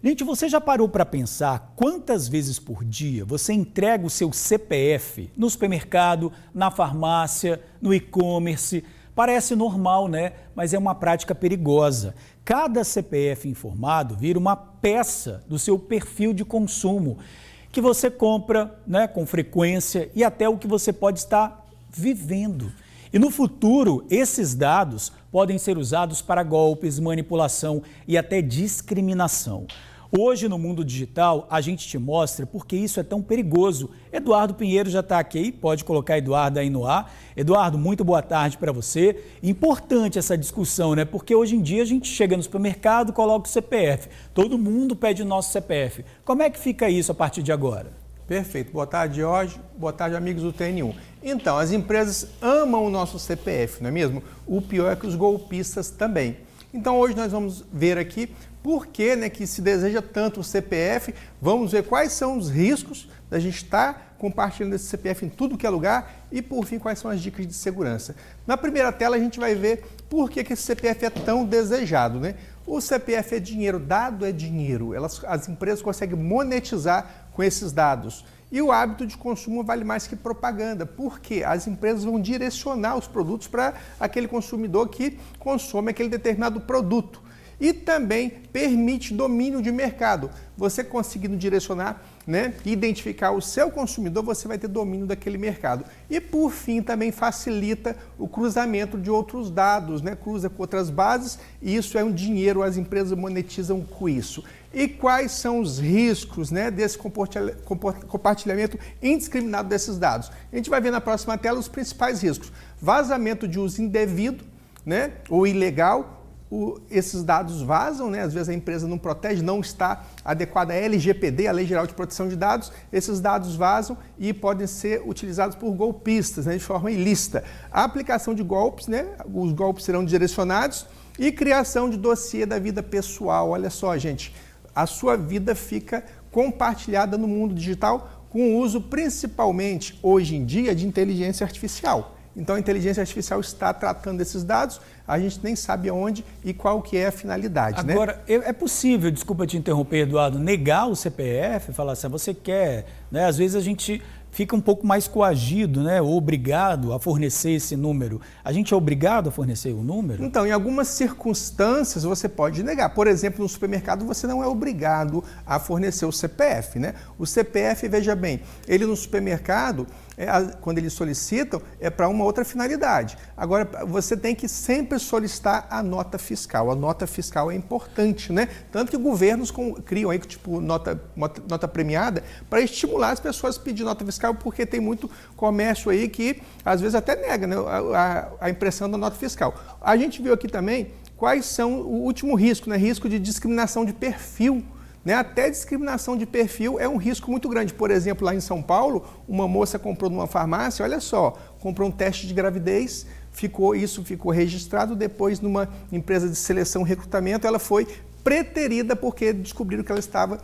Gente, você já parou para pensar quantas vezes por dia você entrega o seu CPF no supermercado, na farmácia, no e-commerce? Parece normal, né? Mas é uma prática perigosa. Cada CPF informado vira uma peça do seu perfil de consumo que você compra, né, com frequência e até o que você pode estar vivendo. E no futuro, esses dados podem ser usados para golpes, manipulação e até discriminação. Hoje, no mundo digital, a gente te mostra por que isso é tão perigoso. Eduardo Pinheiro já está aqui, pode colocar Eduardo aí no ar. Eduardo, muito boa tarde para você. Importante essa discussão, né? Porque hoje em dia a gente chega no supermercado, coloca o CPF. Todo mundo pede o nosso CPF. Como é que fica isso a partir de agora? Perfeito. Boa tarde, Jorge. Boa tarde, amigos do TN1. Então, as empresas amam o nosso CPF, não é mesmo? O pior é que os golpistas também. Então, hoje nós vamos ver aqui por que, né, que se deseja tanto o CPF. Vamos ver quais são os riscos da gente estar compartilhando esse CPF em tudo que é lugar e, por fim, quais são as dicas de segurança. Na primeira tela, a gente vai ver por que esse CPF é tão desejado, né? O CPF é dinheiro, dado é dinheiro. As empresas conseguem monetizar com esses dados. E o hábito de consumo vale mais que propaganda, porque as empresas vão direcionar os produtos para aquele consumidor que consome aquele determinado produto. E também permite domínio de mercado. Você conseguindo direcionar, né, e identificar o seu consumidor, você vai ter domínio daquele mercado. E, por fim, também facilita o cruzamento de outros dados, né, cruza com outras bases, e isso é um dinheiro, as empresas monetizam com isso. E quais são os riscos, né, desse compartilhamento indiscriminado desses dados? A gente vai ver na próxima tela os principais riscos. Vazamento de uso indevido, né, ou ilegal. Esses dados vazam, né? Às vezes a empresa não protege, não está adequada à LGPD, a Lei Geral de Proteção de Dados, esses dados vazam e podem ser utilizados por golpistas, né, de forma ilícita. A aplicação de golpes, né, os golpes serão direcionados e criação de dossiê da vida pessoal. Olha só, gente, a sua vida fica compartilhada no mundo digital com o uso principalmente, hoje em dia, de inteligência artificial. Então, a inteligência artificial está tratando desses dados, a gente nem sabe aonde e qual que é a finalidade. Agora, né? É possível, desculpa te interromper, Eduardo, negar o CPF, falar assim, você quer, né? Às vezes a gente fica um pouco mais coagido, né, ou obrigado a fornecer esse número. A gente é obrigado a fornecer o número? Então, em algumas circunstâncias você pode negar. Por exemplo, no supermercado você não é obrigado a fornecer o CPF, né? O CPF, veja bem, ele no supermercado, quando eles solicitam, é para uma outra finalidade. Agora, você tem que sempre solicitar a nota fiscal. A nota fiscal é importante, né? Tanto que governos criam aí, tipo, nota premiada para estimular as pessoas a pedir nota fiscal, porque tem muito comércio aí que, às vezes, até nega, né, a impressão da nota fiscal. A gente viu aqui também quais são o último risco, né? Risco de discriminação de perfil. Né? Até discriminação de perfil é um risco muito grande. Por exemplo, lá em São Paulo, uma moça comprou numa farmácia, olha só, comprou um teste de gravidez, isso ficou registrado, depois numa empresa de seleção e recrutamento, ela foi preterida porque descobriram que ela estava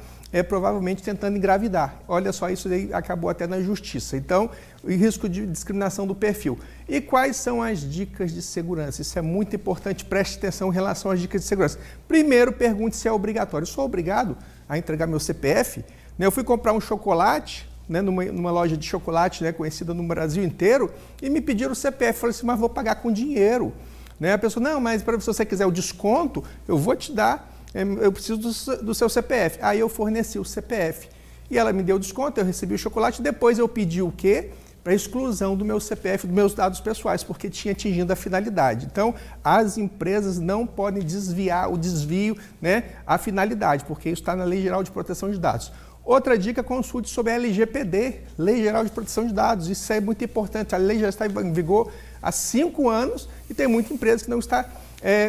provavelmente tentando engravidar. Olha só, isso daí acabou até na justiça. Então, o risco de discriminação do perfil. E quais são as dicas de segurança? Isso é muito importante, preste atenção em relação às dicas de segurança. Primeiro, pergunte se é obrigatório. Eu sou obrigado a entregar meu CPF? Eu fui comprar um chocolate, né, numa loja de chocolate, né, conhecida no Brasil inteiro, e me pediram o CPF. Eu falei assim, mas vou pagar com dinheiro. Né? A pessoa, não, mas se você quiser o desconto, eu vou te dar. Eu preciso do seu CPF. Aí eu forneci o CPF. E ela me deu desconto, eu recebi o chocolate. Depois eu pedi o quê? Para exclusão do meu CPF, dos meus dados pessoais, porque tinha atingido a finalidade. Então, as empresas não podem desviar o desvio, né, a finalidade, porque isso está na Lei Geral de Proteção de Dados. Outra dica, consulte sobre a LGPD, Lei Geral de Proteção de Dados. Isso é muito importante. A lei já está em vigor há 5 anos e tem muita empresa que não está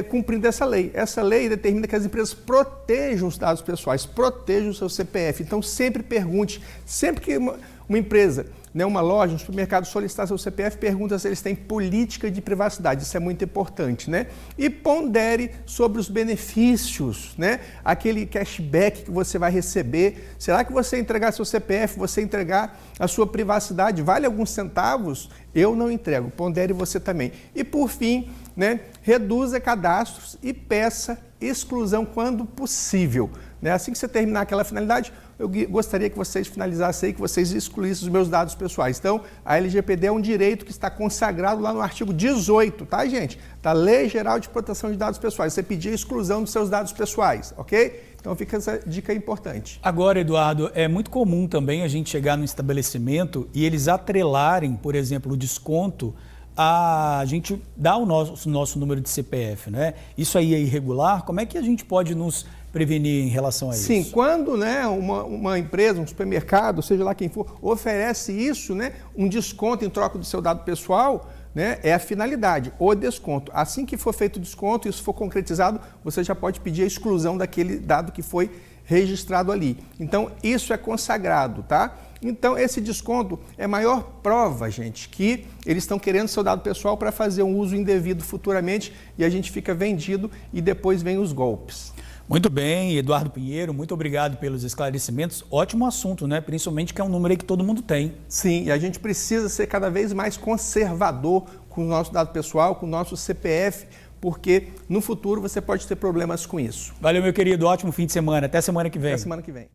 cumprindo essa lei. Essa lei determina que as empresas protejam os dados pessoais, protejam o seu CPF. Então, sempre pergunte, sempre que uma empresa, né, uma loja, um supermercado solicitar seu CPF, pergunta se eles têm política de privacidade. Isso é muito importante, né? E pondere sobre os benefícios, né? Aquele cashback que você vai receber. Será que você entregar seu CPF, você entregar a sua privacidade, vale alguns centavos? Eu não entrego. Pondere você também. E, por fim, né, reduza cadastros e peça exclusão quando possível. né? Assim que você terminar aquela finalidade, eu gostaria que vocês finalizassem aí, que vocês excluíssem os meus dados pessoais. Então, a LGPD é um direito que está consagrado lá no artigo 18, tá, gente? Da Lei Geral de Proteção de Dados Pessoais. Você pedir a exclusão dos seus dados pessoais, ok? Então fica essa dica importante. Agora, Eduardo, é muito comum também a gente chegar no estabelecimento e eles atrelarem, por exemplo, o desconto a gente dá o nosso número de CPF, né? Isso aí é irregular? Como é que a gente pode nos prevenir em relação a isso? Sim, quando, né, uma empresa, um supermercado, seja lá quem for, oferece isso, né, um desconto em troca do seu dado pessoal, né, é a finalidade, o desconto. Assim que for feito o desconto, isso for concretizado, você já pode pedir a exclusão daquele dado que foi registrado ali. Então, isso é consagrado, tá? Então, esse desconto é a maior prova, gente, que eles estão querendo seu dado pessoal para fazer um uso indevido futuramente e a gente fica vendido e depois vem os golpes. Muito bem, Eduardo Pinheiro, muito obrigado pelos esclarecimentos. Ótimo assunto, né? Principalmente que é um número aí que todo mundo tem. Sim, e a gente precisa ser cada vez mais conservador com o nosso dado pessoal, com o nosso CPF, porque no futuro você pode ter problemas com isso. Valeu, meu querido. Ótimo fim de semana. Até semana que vem. Até semana que vem.